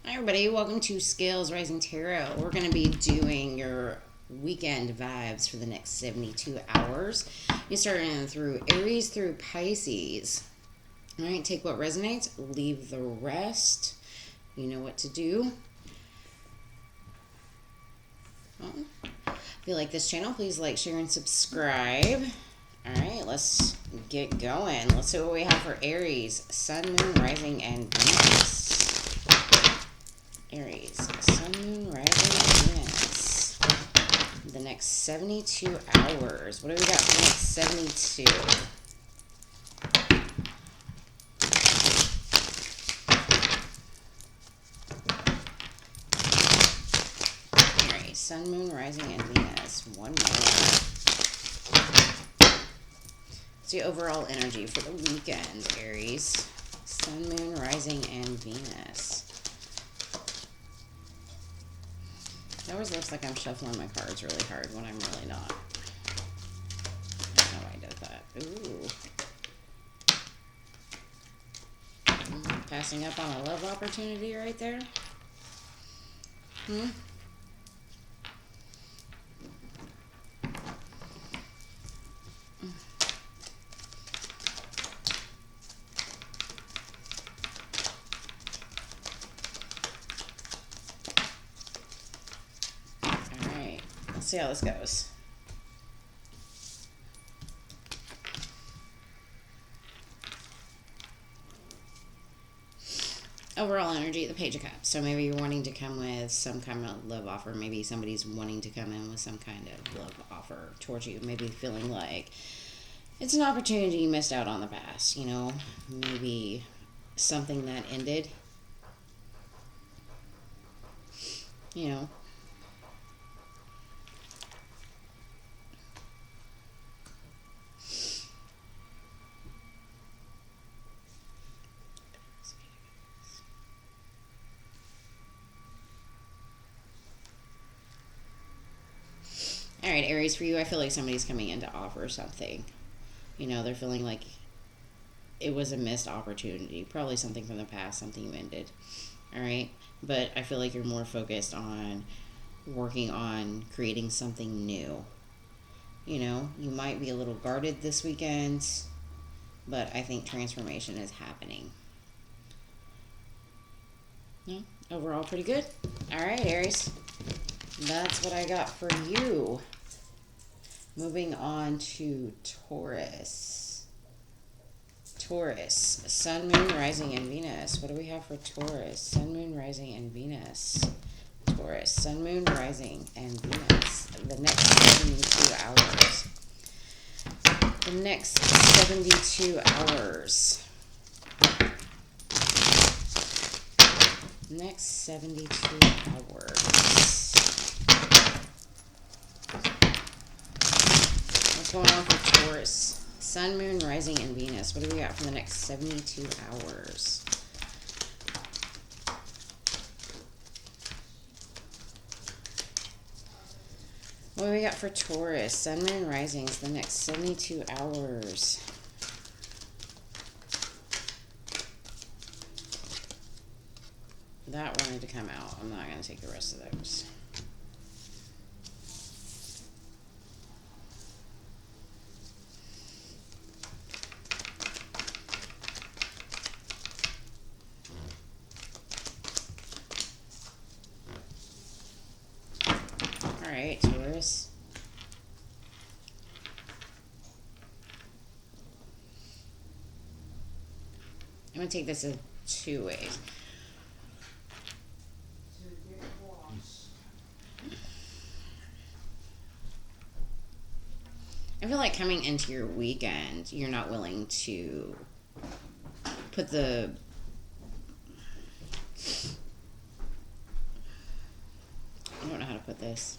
Hi everybody, welcome to Scales Rising Tarot. We're going to be doing your weekend vibes for the next 72 hours. You starting through Aries through Pisces. All right, take what resonates, leave the rest. You know what to do. Well, if you like this channel, please like, share, and subscribe. All right, let's get going. Let's see what we have for Aries, Sun, Moon, Rising, and Venus. Aries, Sun, Moon, Rising, and Venus. The next 72 hours. What do we got for the next 72? Aries, Sun, Moon, Rising, and Venus. One more. What's the overall energy for the weekend, Aries? Sun, Moon, Rising, and Venus. It always looks like I'm shuffling my cards really hard when I'm really not. I don't know why I did that. Ooh. Passing up on a love opportunity right there. Alright, let's see how this goes. Overall energy, the Page of Cups. So maybe you're wanting to come with some kind of love offer. Maybe somebody's wanting to come in with some kind of love offer towards you. Maybe feeling like it's an opportunity you missed out on the past. You know, maybe something that ended. You know. All right, Aries, for you, I feel like somebody's coming in to offer something. You know, they're feeling like it was a missed opportunity. Probably something from the past, something you ended. All right? But I feel like you're more focused on working on creating something new. You know, you might be a little guarded this weekend, but I think transformation is happening. Yeah, overall, pretty good. All right, Aries. That's what I got for you. Moving on to Taurus. Taurus, Sun, Moon, Rising, and Venus. What do we have for Taurus? Sun, Moon, Rising, and Venus. Taurus, Sun, Moon, Rising, and Venus. The next 72 hours. The next 72 hours. Next 72 hours. What's going on for Taurus? Sun, Moon, Rising, and Venus. What do we got for the next 72 hours? What do we got for Taurus? Sun, Moon, Rising is the next 72 hours. That wanted to come out. I'm not going to take the rest of those. All right, Taurus. I'm going to take this in two ways. I feel like coming into your weekend, you're not willing to put the... I don't know how to put this.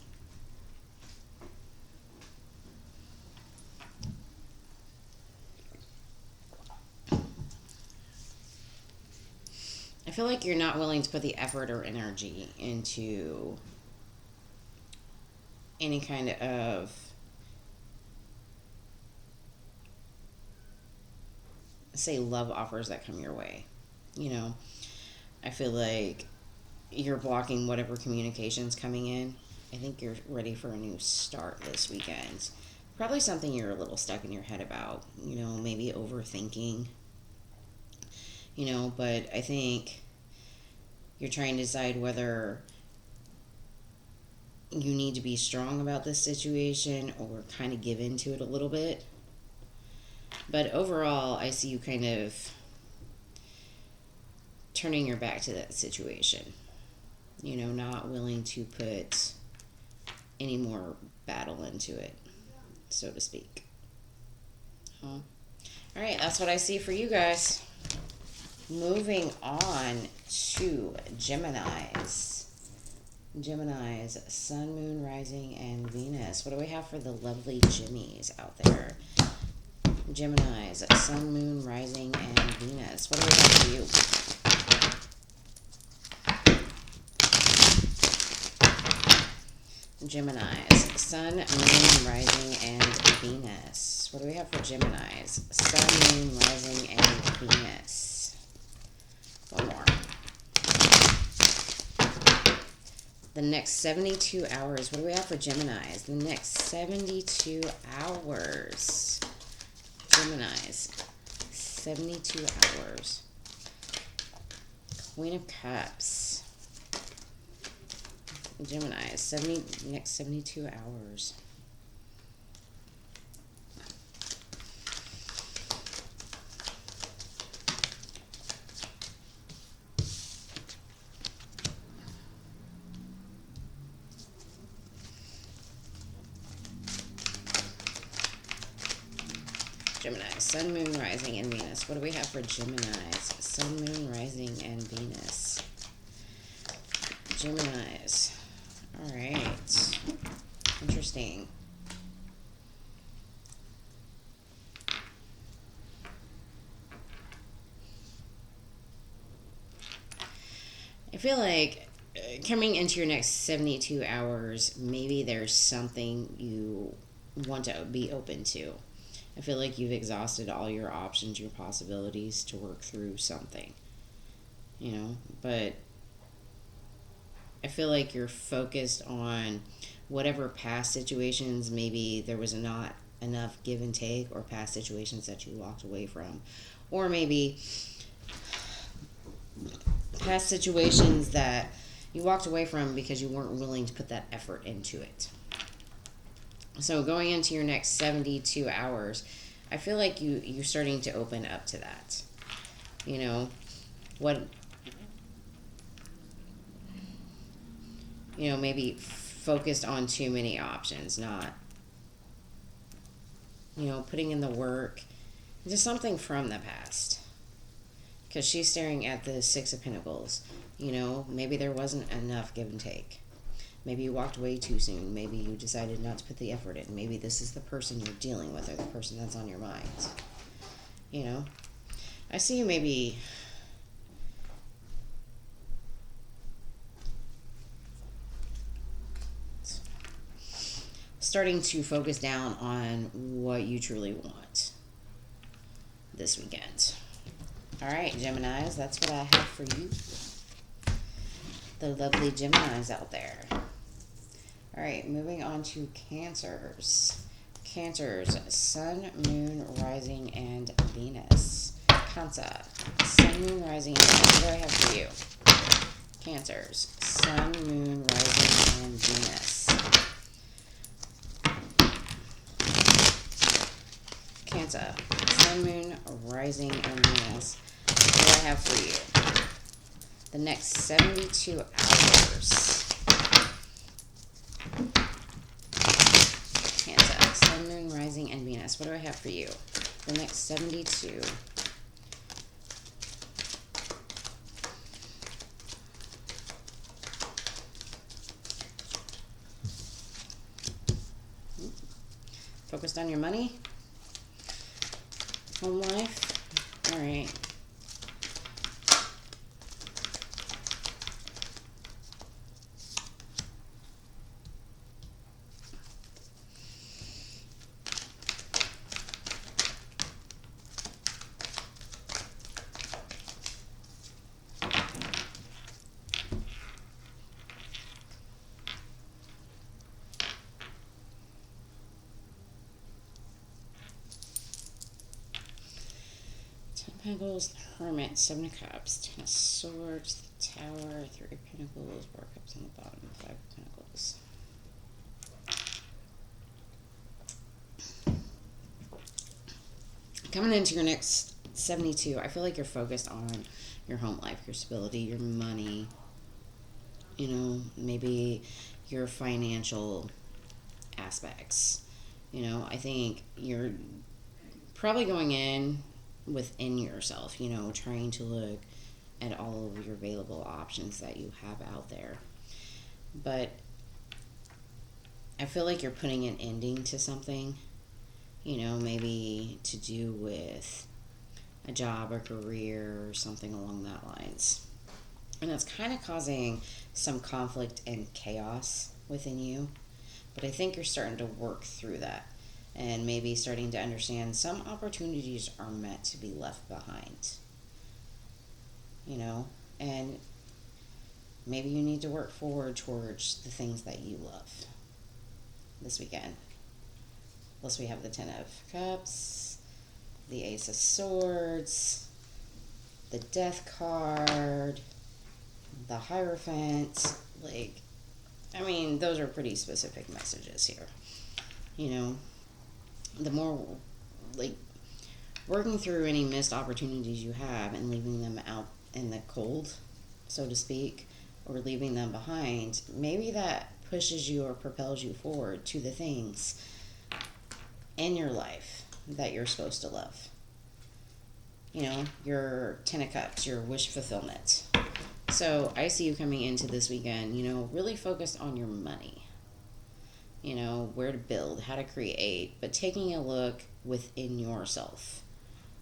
I feel like you're not willing to put the effort or energy into any kind of say love offers that come your way. You know, I feel like you're blocking whatever communication's coming in. I think you're ready for a new start this weekend. Probably something you're a little stuck in your head about, you know, maybe overthinking, you know, but I think you're trying to decide whether you need to be strong about this situation or kind of give into it a little bit. But overall, I see you kind of turning your back to that situation. You know, not willing to put any more battle into it, so to speak. All right, that's what I see for you guys. Moving on to Geminis. Geminis, Sun, Moon, Rising, and Venus. What do we have for the lovely Jimmies out there? Geminis, Sun, Moon, Rising, and Venus. What do we have for you? Geminis, Sun, Moon, Rising, and Venus. What do we have for Geminis? Sun, Moon, Rising, and Venus. One more. The next 72 hours. What do we have for Geminis? The next 72 hours. Geminis. 72 hours. Queen of Cups. Geminis. Next 72 hours. Gemini, Sun, Moon, Rising, and Venus. What do we have for Geminis? Sun, Moon, Rising, and Venus. Geminis. All right. Interesting. I feel like coming into your next 72 hours, maybe there's something you want to be open to. I feel like you've exhausted all your options, your possibilities to work through something, you know, but I feel like you're focused on whatever past situations, maybe there was not enough give and take, or past situations that you walked away from, or maybe past situations that you walked away from because you weren't willing to put that effort into it. So going into your next 72 hours, I feel like you're starting to open up to that. You know, maybe focused on too many options, not, putting in the work, just something from the past. Because she's staring at the Six of Pentacles. Maybe there wasn't enough give and take. Maybe you walked away too soon. Maybe you decided not to put the effort in. Maybe this is the person you're dealing with, or the person that's on your mind. I see you maybe starting to focus down on what you truly want this weekend. All right, Geminis, that's what I have for you. The lovely Geminis out there. All right, moving on to Cancers. Cancers, Sun, Moon, Rising, and Venus. Cancer, Sun, Moon, Rising, and Venus. What do I have for you? Cancers, Sun, Moon, Rising, and Venus. Cancer, Sun, Moon, Rising, and Venus. What do I have for you? The next 72 hours. Cancer, Sun, Moon, Rising, and Venus. What do I have for you? The next 72. Focused on your money? Home life? All right. of Pentacles, Hermit, Seven of Cups, Ten of Swords, Tower, Three of Pentacles, Four of Cups on the bottom, Five of Pentacles. Coming into your next 72, I feel like you're focused on your home life, your stability, your money, you know, maybe your financial aspects. You know, I think you're probably going in within yourself, you know, trying to look at all of your available options that you have out there. But I feel like you're putting an ending to something, you know, maybe to do with a job or career or something along that lines. And that's kind of causing some conflict and chaos within you. But I think you're starting to work through that and maybe starting to understand some opportunities are meant to be left behind. You know, and maybe you need to work forward towards the things that you love this weekend. Plus we have the Ten of Cups, the Ace of Swords, the Death card, the Hierophant. Like, I mean, those are pretty specific messages here. You know, the more, like, working through any missed opportunities you have and leaving them out in the cold, so to speak, or leaving them behind, maybe that pushes you or propels you forward to the things in your life that you're supposed to love. You know, your Ten of Cups, your wish fulfillment. So I see you coming into this weekend, you know, really focused on your money. You know, where to build, how to create, but taking a look within yourself.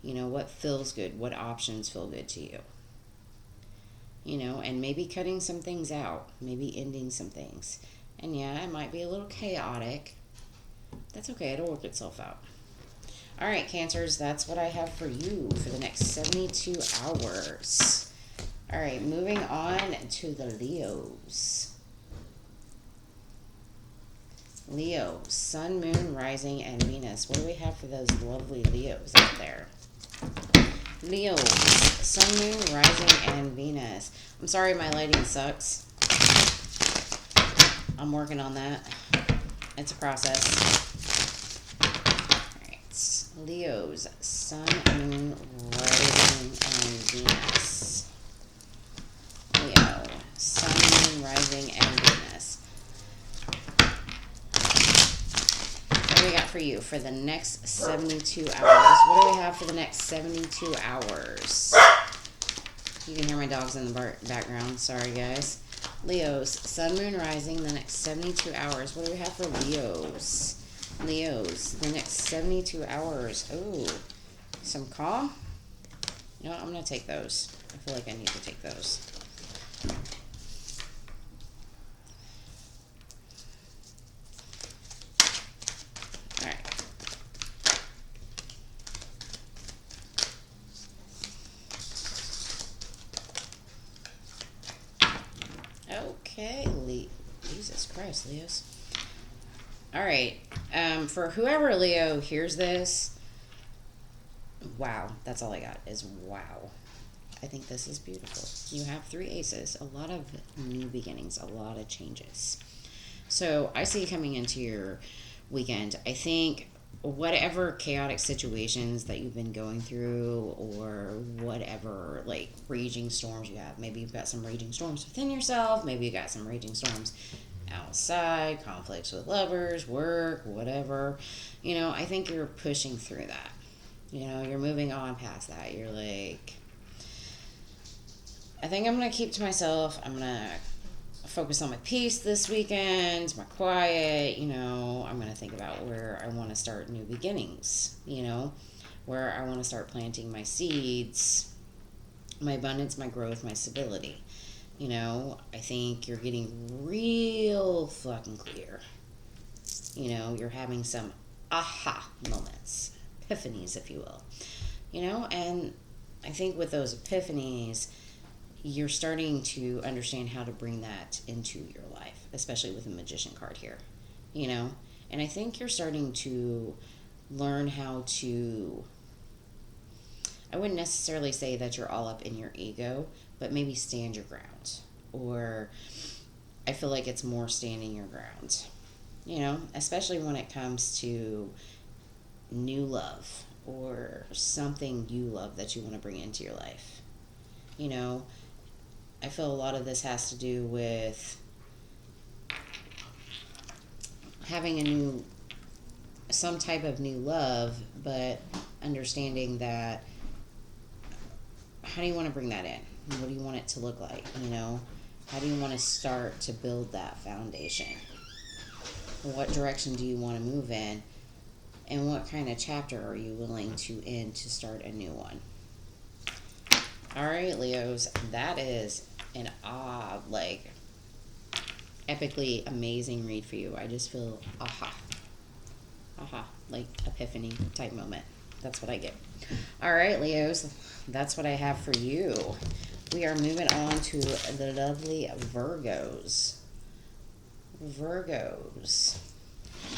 You know, what feels good, what options feel good to you. You know, and maybe cutting some things out, maybe ending some things. And yeah, it might be a little chaotic. That's okay, it'll work itself out. All right, Cancers, that's what I have for you for the next 72 hours. All right, moving on to the Leos. Leo, Sun, Moon, Rising, and Venus. What do we have for those lovely Leos out there? Leos, Sun, Moon, Rising, and Venus. I'm sorry my lighting sucks. I'm working on that. It's a process. Leos, Sun, Moon, Rising, and Venus. Leo, Sun, Moon, Rising, and Venus. What do we got for you for the next 72 hours? What do we have for the next 72 hours? You can hear my dogs in the background. Sorry, guys. Leos, Sun, Moon, Rising, the next 72 hours. What do we have for Leos? Leos, the next 72 hours. Ooh, some calm. You know what? I'm going to take those. I feel like I need to take those. All right. Okay, Jesus Christ, Leos. All right. For whoever Leo hears this, wow, that's all I got is wow. I think this is beautiful. You have 3 aces, a lot of new beginnings, a lot of changes. So I see coming into your weekend, I think whatever chaotic situations that you've been going through or whatever, like raging storms you have, maybe you've got some raging storms within yourself, maybe you got some raging storms outside, conflicts with lovers, work, whatever. You know, I think you're pushing through that. You know, you're moving on past that. You're like, I think I'm going to keep to myself. I'm going to focus on my peace this weekend, my quiet. You know, I'm going to think about where I want to start new beginnings, you know, where I want to start planting my seeds, my abundance, my growth, my stability. You know, I think you're getting real fucking clear. You know, you're having some aha moments, epiphanies, if you will. You know, and I think with those epiphanies, you're starting to understand how to bring that into your life, especially with the Magician card here. You know, and I think you're starting to learn how to I wouldn't necessarily say that you're all up in your ego, but maybe stand your ground. Or I feel like it's more standing your ground. You know, especially when it comes to new love or something you love that you want to bring into your life. You know, I feel a lot of this has to do with having some type of new love, but understanding that, how do you want to bring that in? What do you want it to look like? You know, how do you want to start to build that foundation? What direction do you want to move in? And what kind of chapter are you willing to end to start a new one? All right, Leos, that is an epically amazing read for you. I just feel like epiphany type moment. That's what I get. All right, Leos, that's what I have for you. We are moving on to the lovely Virgos. Virgos.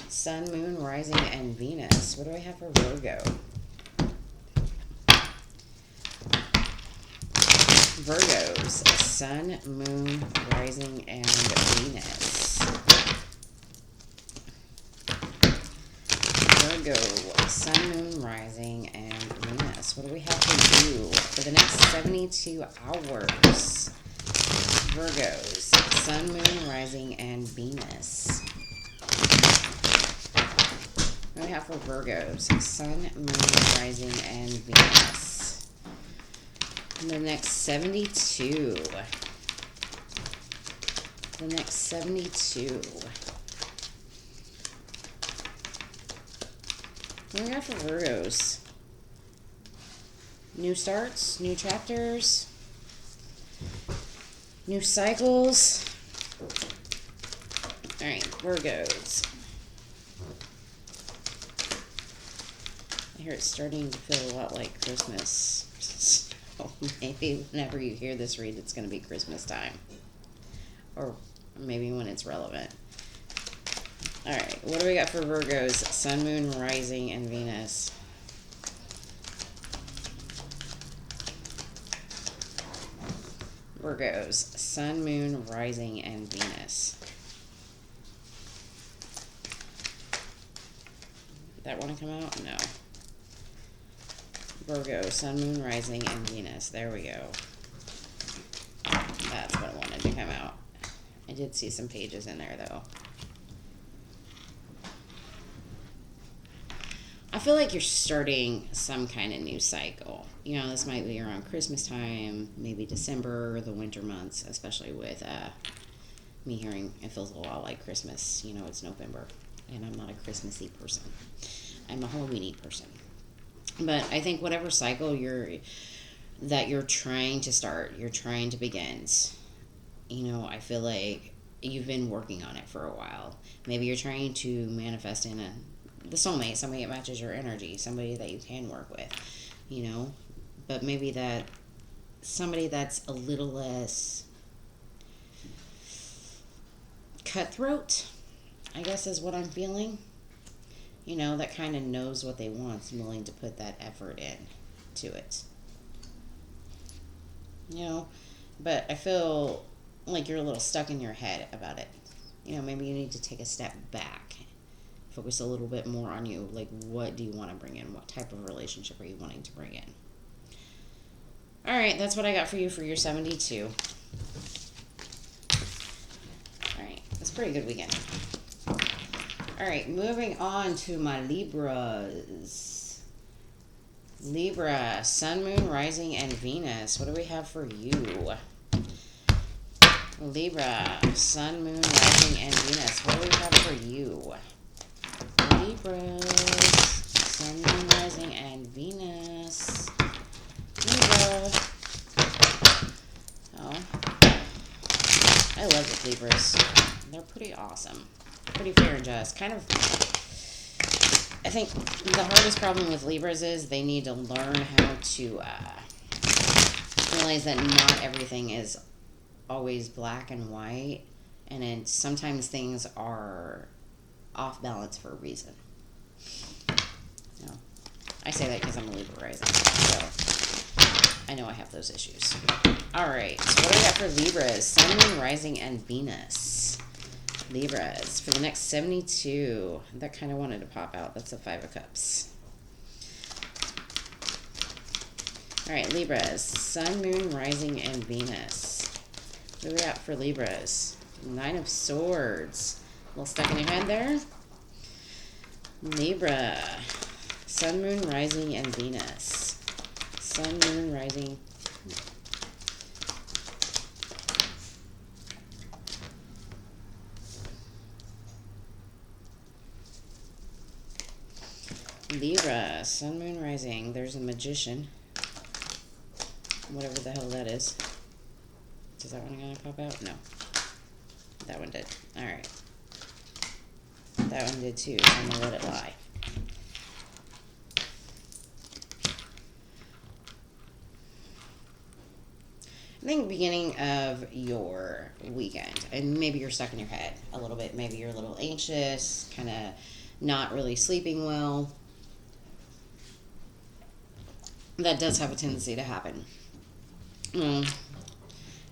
Sun, Moon, Rising, and Venus. What do I have for Virgo? Virgos. Sun, Moon, Rising, and Venus. Virgo. Sun, Moon, Rising, and Venus. What do we have for you for the next 72 hours? Virgos. Sun, Moon, Rising, and Venus. What do we have for Virgos? Sun, Moon, Rising, and Venus. In the next 72. The next 72. What do we got for Virgos? New starts, new chapters, new cycles. All right, Virgos. I hear it's starting to feel a lot like Christmas. So maybe whenever you hear this read, it's going to be Christmas time. Or maybe when it's relevant. All right, what do we got for Virgos? Sun, Moon, Rising, and Venus. Virgos, Sun, Moon, Rising, and Venus. Did that want to come out? No. Virgo, Sun, Moon, Rising, and Venus. There we go. That's what I wanted to come out. I did see some pages in there, though. I feel like you're starting some kind of new cycle. You know, this might be around Christmas time, maybe December, the winter months, especially with me hearing it feels a lot like Christmas. You know, it's November, and I'm not a Christmassy person. I'm a Halloweeny person. But I think whatever cycle that you're trying to start, you're trying to begin, you know, I feel like you've been working on it for a while. Maybe you're trying to manifest in the soulmate, somebody that matches your energy, somebody that you can work with, you know. But maybe that somebody that's a little less cutthroat, I guess is what I'm feeling. You know, that kind of knows what they want and willing to put that effort in to it. You know, but I feel like you're a little stuck in your head about it. You know, maybe you need to take a step back. Focus a little bit more on you. Like, what do you want to bring in? What type of relationship are you wanting to bring in? All right, that's what I got for you for your 72. All right, that's a pretty good weekend. All right, moving on to my Libras. Libra, Sun, Moon, Rising, and Venus. What do we have for you? Libra, Sun, Moon, Rising, and Venus. What do we have for you? Libras, Sun, Moon, Rising, and Venus. Libra. Oh, I love the Libras. They're pretty awesome. Pretty fair and just. Kind of, I think the hardest problem with Libras is they need to learn how to realize that not everything is always black and white, and then sometimes things are off balance for a reason. No, I say that because I'm a Libra rising. So I know I have those issues. All right, so what do we got for Libras? Sun, Moon, Rising, and Venus. Libras, for the next 72. That kind of wanted to pop out. That's the 5 of Cups. All right, Libras, Sun, Moon, Rising, and Venus. What do we got for Libras? 9 of Swords. A little stuck in your head there. Libra, Sun, Moon, Rising, and Venus. Sun, Moon, Rising. Libra, Sun, Moon, Rising. There's a Magician. Whatever the hell that is. Is that one going to pop out? No. That one did. Alright. That one did too. I'm going to let it lie. I think beginning of your weekend, and maybe you're stuck in your head a little bit. Maybe you're a little anxious, kind of not really sleeping well. That does have a tendency to happen.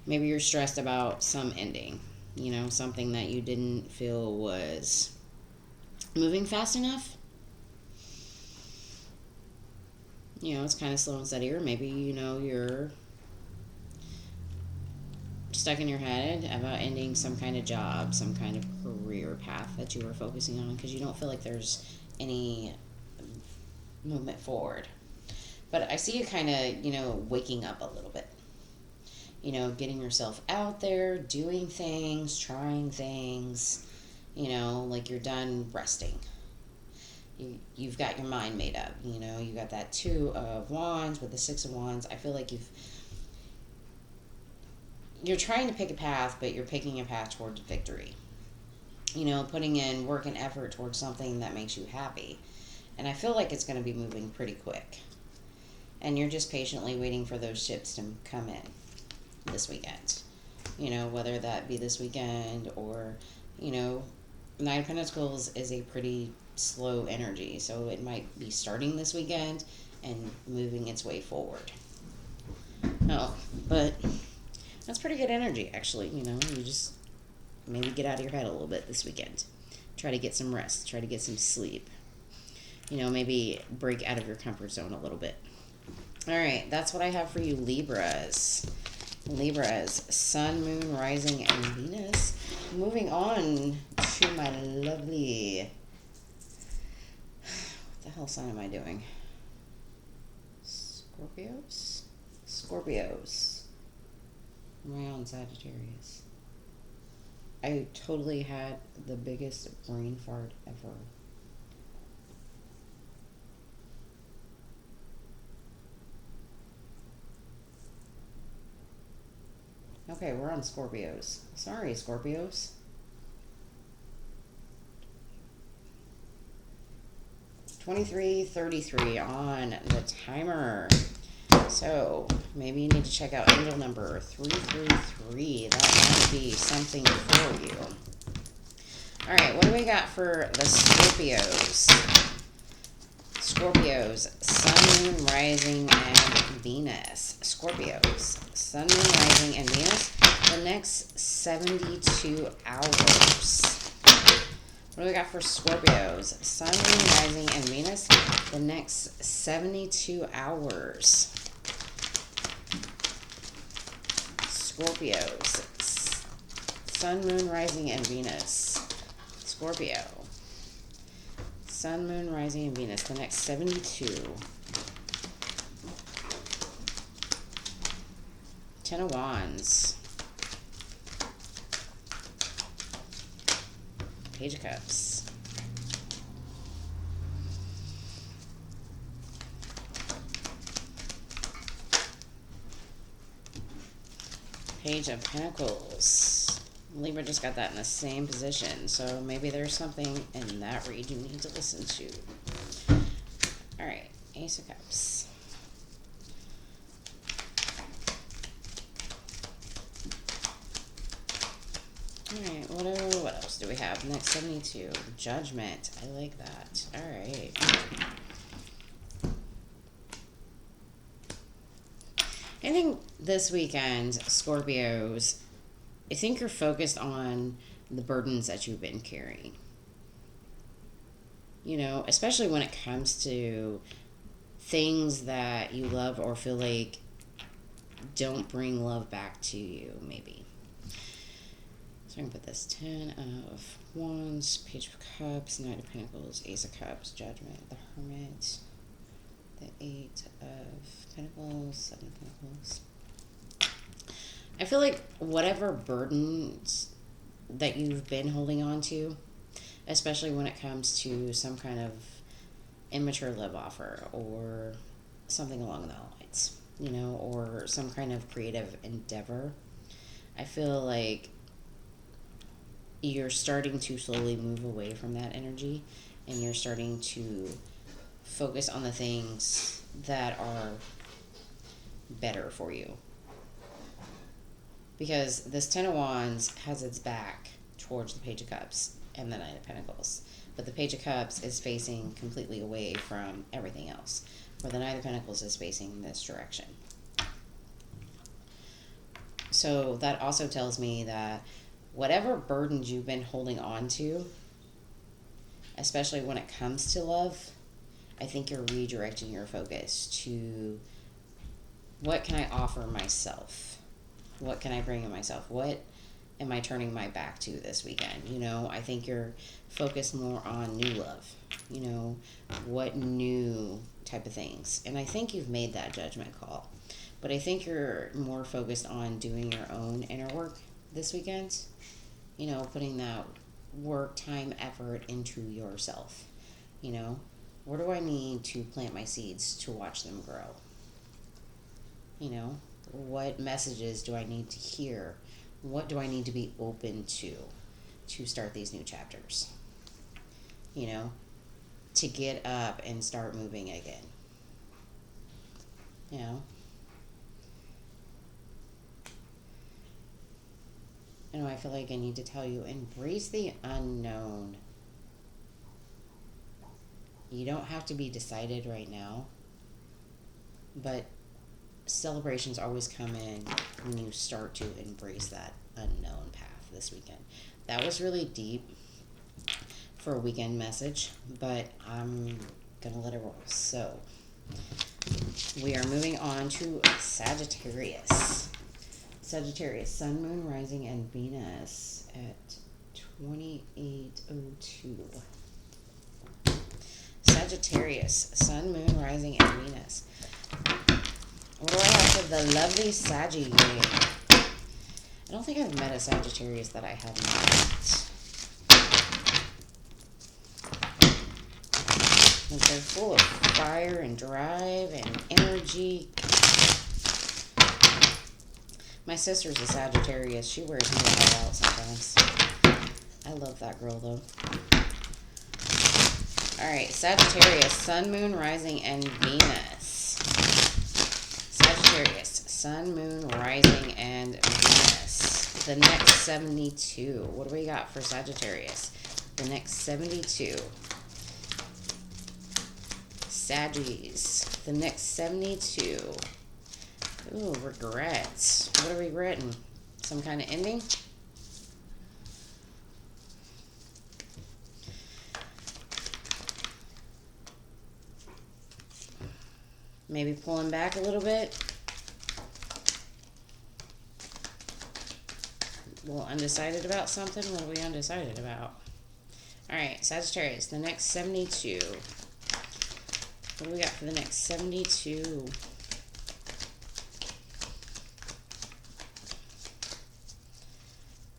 Maybe you're stressed about some ending, you know, something that you didn't feel was moving fast enough. You know, it's kind of slow and steady, or maybe, you know, you're stuck in your head about ending some kind of job, some kind of career path that you were focusing on because you don't feel like there's any movement forward. But I see you kind of, you know, waking up a little bit. You know, getting yourself out there, doing things, trying things, you know, like you're done resting. You've got your mind made up, you know, you got that 2 of Wands with the 6 of Wands. I feel like you're trying to pick a path, but you're picking a path towards victory. You know, putting in work and effort towards something that makes you happy. And I feel like it's going to be moving pretty quick. And you're just patiently waiting for those ships to come in this weekend. You know, whether that be this weekend or, you know, 9 of Pentacles is a pretty slow energy. So it might be starting this weekend and moving its way forward. No, but that's pretty good energy, actually. You know, you just maybe get out of your head a little bit this weekend. Try to get some rest. Try to get some sleep. You know, maybe break out of your comfort zone a little bit. All right, that's what I have for you, Libras. Libras, Sun, Moon, Rising, and Venus. Moving on to my lovely... What the hell sign am I doing? Scorpios? Scorpios. Am I on Sagittarius? I totally had the biggest brain fart ever. Okay, we're on Scorpios. Sorry, Scorpios. $23.33 on the timer. So maybe you need to check out angel number 333. That might be something for you. All right, what do we got for the Scorpios? Scorpios, Sun, Moon, Rising, and Venus. Scorpios, Sun, Moon, Rising, and Venus. The next 72 hours. What do we got for Scorpios? Sun, Moon, Rising, and Venus. The next 72 hours. Scorpios, Sun, Moon, Rising, and Venus. Scorpio. Sun, Moon, Rising, and Venus. The next 72. 10 of Wands. Page of Cups. Page of Pentacles. Libra just got that in the same position, so maybe there's something in that read you need to listen to. All right, Ace of Cups. All right, what else do we have? Next 72, Judgment. I like that. All right. I think this weekend, Scorpios, I think you're focused on the burdens that you've been carrying. You know, especially when it comes to things that you love or feel like don't bring love back to you, maybe. So I can put this 10 of Wands, Page of Cups, Knight of Pentacles, Ace of Cups, Judgment, the Hermit, the 8 of Pentacles, 7 of Pentacles. I feel like whatever burdens that you've been holding on to, especially when it comes to some kind of immature love offer or something along those lines, you know, or some kind of creative endeavor, I feel like you're starting to slowly move away from that energy and you're starting to focus on the things that are better for you. Because this 10 of Wands has its back towards the Page of Cups and the Knight of Pentacles. But the Page of Cups is facing completely away from everything else, where the Knight of Pentacles is facing this direction. So that also tells me that whatever burdens you've been holding on to, especially when it comes to love, I think you're redirecting your focus to what can I offer myself? What can I bring in myself? What am I turning my back to this weekend? You know, I think you're focused more on new love. You know, what new type of things. And I think you've made that judgment call. But I think you're more focused on doing your own inner work this weekend. You know, putting that work, time, effort into yourself. You know, where do I need to plant my seeds to watch them grow? You know, what messages do I need to hear? What do I need to be open to start these new chapters? You know, to get up and start moving again. You know? I feel like I need to tell you, embrace the unknown. You don't have to be decided right now, but celebrations always come in when you start to embrace that unknown path this weekend. That was really deep for a weekend message, but I'm gonna let it roll. So we are moving on to Sagittarius. Sagittarius, Sun, Moon, Rising, and Venus at 2802. Sagittarius, Sun, Moon, Rising, and Venus. What do I have for the lovely Sagi? I don't think I've met a Sagittarius that I have not. And they're full of fire and drive and energy. My sister's a Sagittarius. She wears me all out sometimes. I love that girl, though. Alright, Sagittarius, Sun, Moon, Rising, and Venus. Sagittarius, Sun, Moon, Rising, and Venus. The next 72. What do we got for Sagittarius? The next 72. Saggies. The next 72. Ooh, regrets. What are we regretting? Some kind of ending? Maybe pulling back a little bit. A little undecided about something. What are we undecided about? Alright, Sagittarius, the next 72. What do we got for the next 72?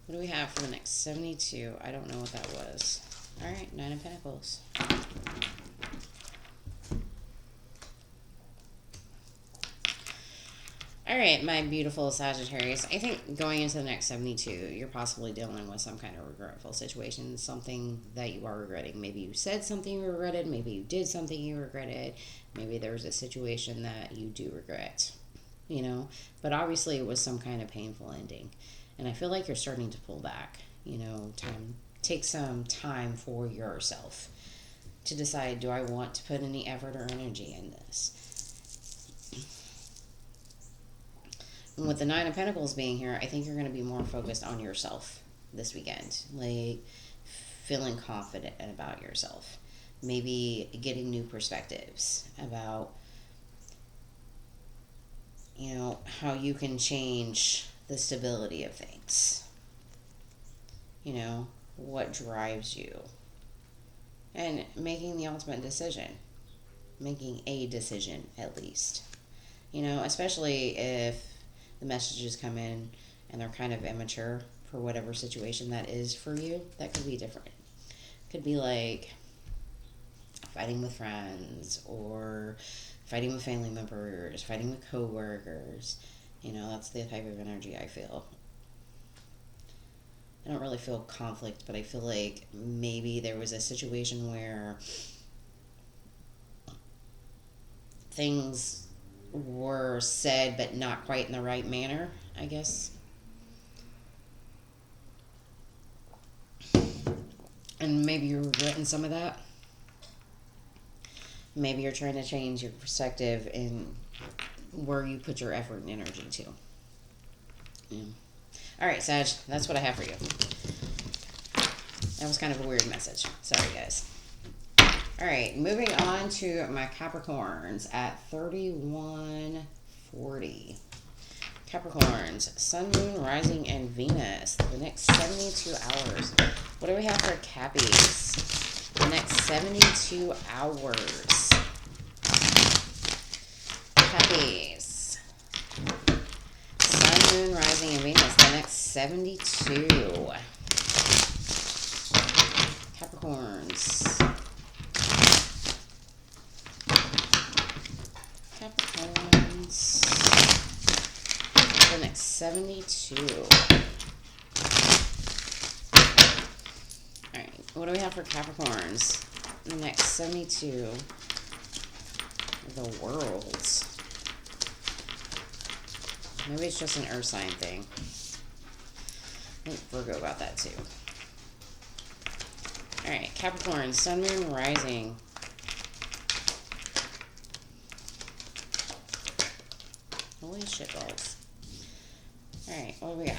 What do we have for the next 72? I don't know what that was. Alright, 9 of Pentacles. Alright, my beautiful Sagittarius. I think going into the next 72, you're possibly dealing with some kind of regretful situation, something that you are regretting. Maybe you said something you regretted, maybe you did something you regretted, maybe there was a situation that you do regret, you know? But obviously it was some kind of painful ending. And I feel like you're starting to pull back, you know, take some time for yourself to decide, do I want to put any effort or energy in this? with the Nine of Pentacles being here, I think you're going to be more focused on yourself this weekend. Like, feeling confident about yourself. Maybe getting new perspectives about, you know, how you can change the stability of things. You know, what drives you. And making the ultimate decision. Making a decision, at least. You know, especially if the messages come in and they're kind of immature for whatever situation that is for you, that could be different. Could be like fighting with friends or fighting with family members, fighting with coworkers. You know, that's the type of energy I feel. I don't really feel conflict, but I feel like maybe there was a situation where things were said but not quite in the right manner, I guess. And maybe you're regretting some of that. Maybe you're trying to change your perspective in where you put your effort and energy to. Yeah. All right, Sag, that's what I have for you. That was kind of a weird message. Sorry, guys. All right, moving on to my Capricorns at 3140. Capricorns, Sun, Moon, Rising, and Venus. The next 72 hours. What do we have for Cappies? The next 72 hours. Cappies. Sun, Moon, Rising, and Venus. The next 72. Capricorns. Capricorns. The next 72. Alright, what do we have for Capricorns? The next 72. The World. Maybe it's just an earth sign thing. I think Virgo got that too. Alright, Capricorn, Sun, Moon, Rising. Holy shit balls. Alright, what do we got?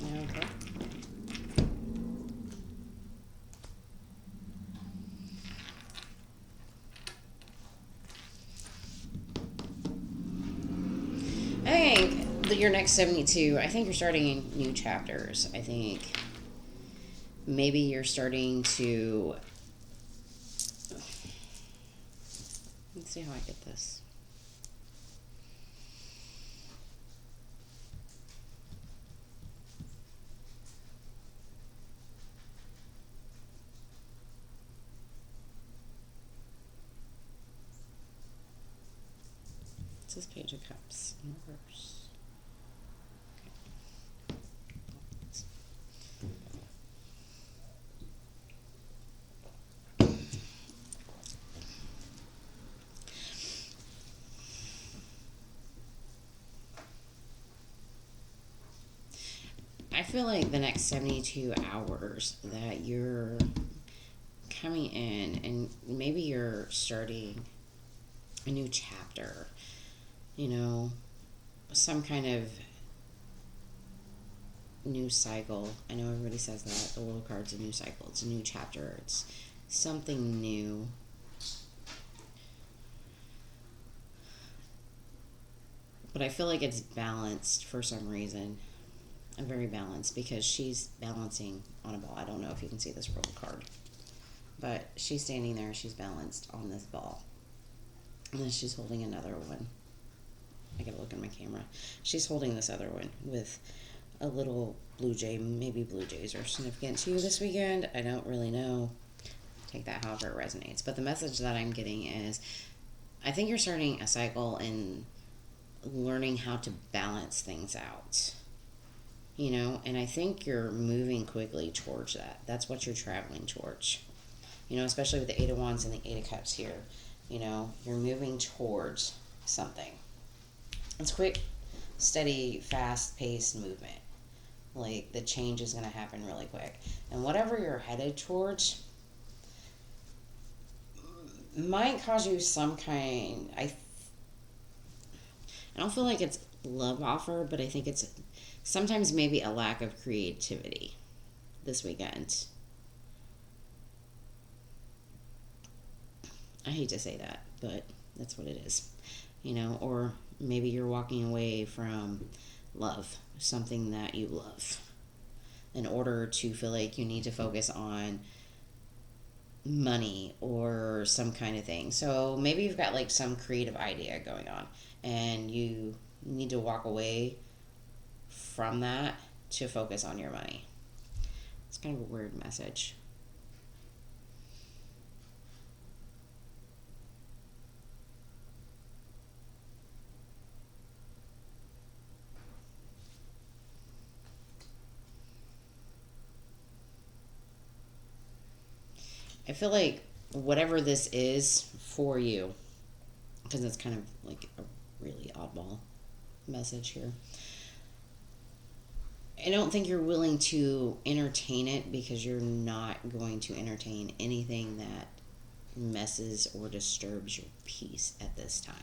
Okay. I think that your next 72, I think you're starting new chapters. I think maybe you're starting to, let's see how I get this. It says Page of Cups in reverse. I feel like the next 72 hours that you're coming in and maybe you're starting a new chapter, you know, some kind of new cycle. I know everybody says that. The World card's a new cycle. It's a new chapter. It's something new. But I feel like it's balanced for some reason. I'm very balanced because she's balancing on a ball. I don't know if you can see this World card. But she's standing there. She's balanced on this ball. And then she's holding another one. I gotta look in my camera. She's holding this other one with a little blue jay. Maybe blue jays are significant to you this weekend. I don't really know. Take that however it resonates. But the message that I'm getting is I think you're starting a cycle in learning how to balance things out. You know, and I think you're moving quickly towards that. That's what you're traveling towards. You know, especially with the Eight of Wands and the Eight of Cups here. You know, you're moving towards something. It's quick, steady, fast-paced movement. Like, the change is going to happen really quick. And whatever you're headed towards might cause you some kind... I don't feel like it's love offer, but I think it's sometimes maybe a lack of creativity this weekend. I hate to say that, but that's what it is. You know, or maybe you're walking away from love, something that you love, in order to feel like you need to focus on money or some kind of thing. So maybe you've got like some creative idea going on and you need to walk away from that to focus on your money. It's kind of a weird message. I feel like whatever this is for you, because it's kind of like a really oddball message here, I don't think you're willing to entertain it because you're not going to entertain anything that messes or disturbs your peace at this time,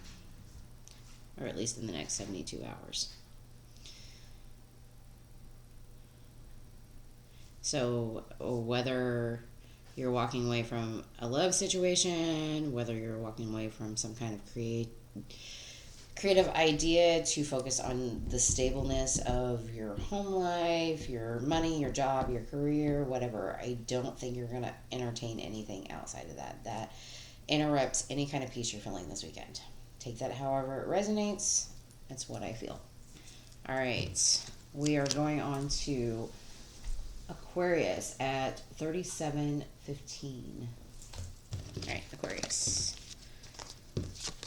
or at least in the next 72 hours. So whether you're walking away from a love situation, whether you're walking away from some kind of creative idea to focus on the stableness of your home life, your money, your job, your career, whatever, I don't think you're going to entertain anything outside of that. That interrupts any kind of peace you're feeling this weekend. Take that however it resonates. That's what I feel. All right. We are going on to Aquarius at 37:15. All right, Aquarius.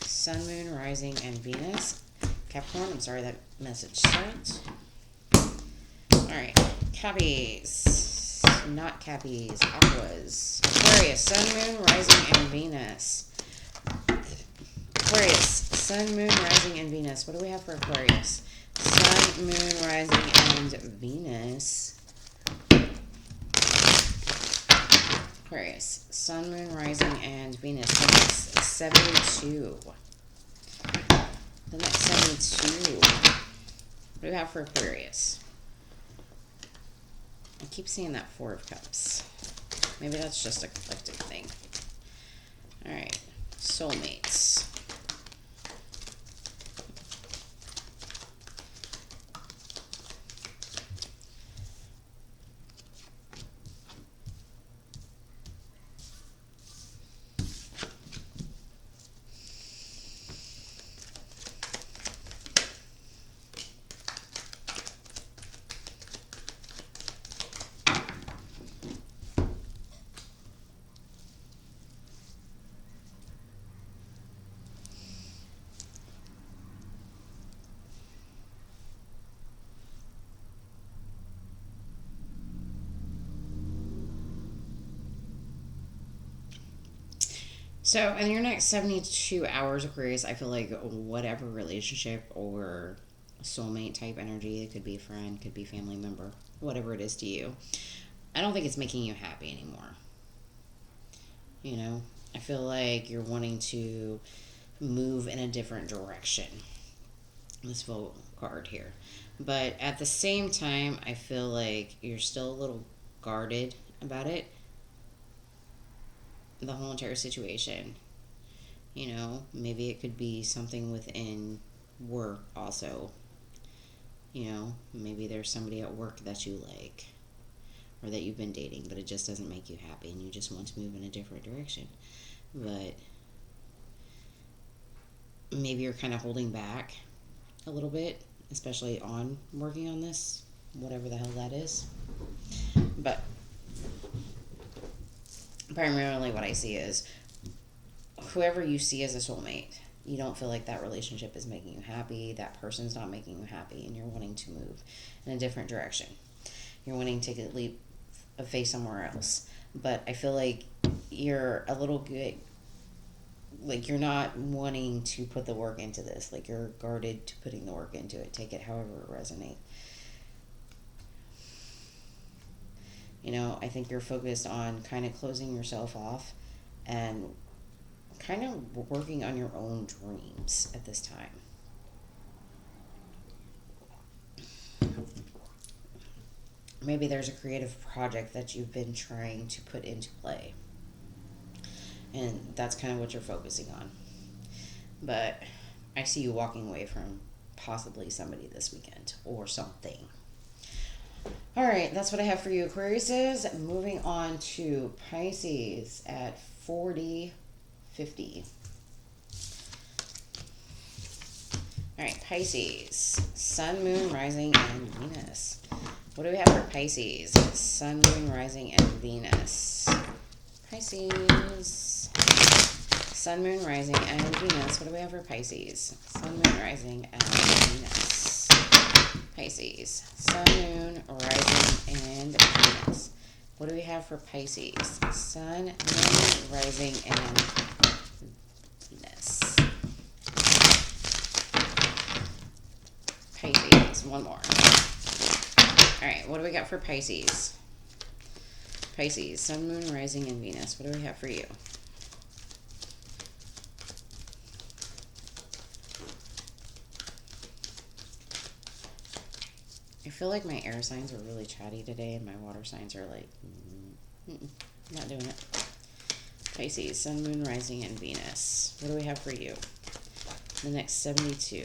Sun, Moon, Rising, and Venus. Capricorn, I'm sorry that message sent. All right, Cappies. Not Cappies, Aquas. Aquarius, Sun, Moon, Rising, and Venus. Aquarius, Sun, Moon, Rising, and Venus. What do we have for Aquarius? Sun, Moon, Rising, and Venus. Aquarius, Sun, Moon, Rising, and Venus. The next 72. The next 72. What do we have for Aquarius? I keep seeing that Four of Cups. Maybe that's just a collective thing. Alright. Soulmates. So, in your next 72 hours, Aquarius, I feel like whatever relationship or soulmate type energy, it could be a friend, could be family member, whatever it is to you, I don't think it's making you happy anymore. You know, I feel like you're wanting to move in a different direction. This full card here. But at the same time, I feel like you're still a little guarded about it. The whole entire situation. You know, maybe it could be something within work also. You know, maybe there's somebody at work that you like or that you've been dating, but it just doesn't make you happy and you just want to move in a different direction. But maybe you're kind of holding back a little bit, especially on working on this, whatever the hell that is. But primarily what I see is whoever you see as a soulmate, you don't feel like that relationship is making you happy, that person's not making you happy, and you're wanting to move in a different direction. You're wanting to take a leap of faith somewhere else. But I feel like you're a little good, like you're not wanting to put the work into this. Like you're guarded to putting the work into it. Take it however it resonates. You know, I think you're focused on kind of closing yourself off and kind of working on your own dreams at this time. Maybe there's a creative project that you've been trying to put into play. And that's kind of what you're focusing on. But I see you walking away from possibly somebody this weekend or something. All right, that's what I have for you, Aquarius. Moving on to Pisces at 40-50. All right, Pisces, Sun, Moon, Rising, and Venus. What do we have for Pisces? Sun, Moon, Rising, and Venus. Pisces, Sun, Moon, Rising, and Venus. What do we have for Pisces? Sun, Moon, Rising, and Venus. Pisces, Sun, Moon, Rising, and Venus. What do we have for Pisces? Sun, Moon, Rising, and Venus. Pisces, one more. All right, what do we got for Pisces? Pisces, Sun, Moon, Rising, and Venus. What do we have for you? I feel like my air signs are really chatty today, and my water signs are like, not doing it. Pisces, Sun, Moon, Rising, and Venus. What do we have for you? The next 72.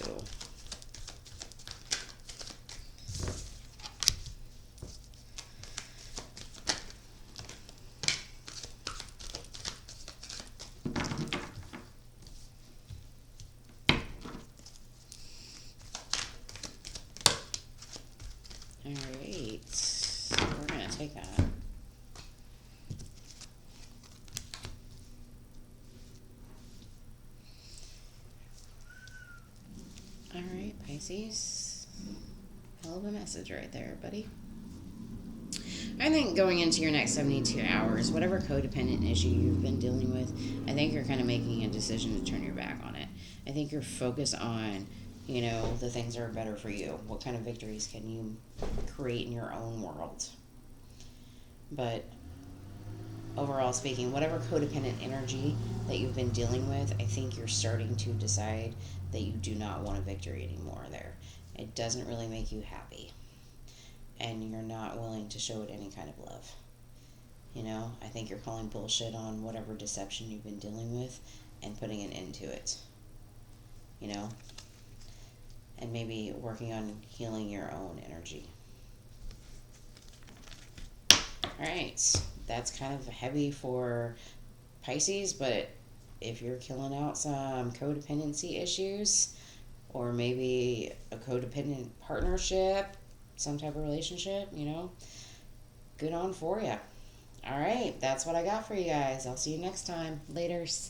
Alright, we're going to take that. Alright, Pisces. Hell of a message right there, buddy. I think going into your next 72 hours, whatever codependent issue you've been dealing with, I think you're kind of making a decision to turn your back on it. I think you're focused on, you know, the things that are better for you. What kind of victories can you create in your own world? But overall speaking, whatever codependent energy that you've been dealing with, I think you're starting to decide that you do not want a victory anymore there. It doesn't really make you happy. And you're not willing to show it any kind of love. You know, I think you're calling bullshit on whatever deception you've been dealing with and putting an end to it. You know? And maybe working on healing your own energy. Alright, that's kind of heavy for Pisces, but if you're killing out some codependency issues, or maybe a codependent partnership, some type of relationship, you know, good on for you. Alright, that's what I got for you guys. I'll see you next time. Laters.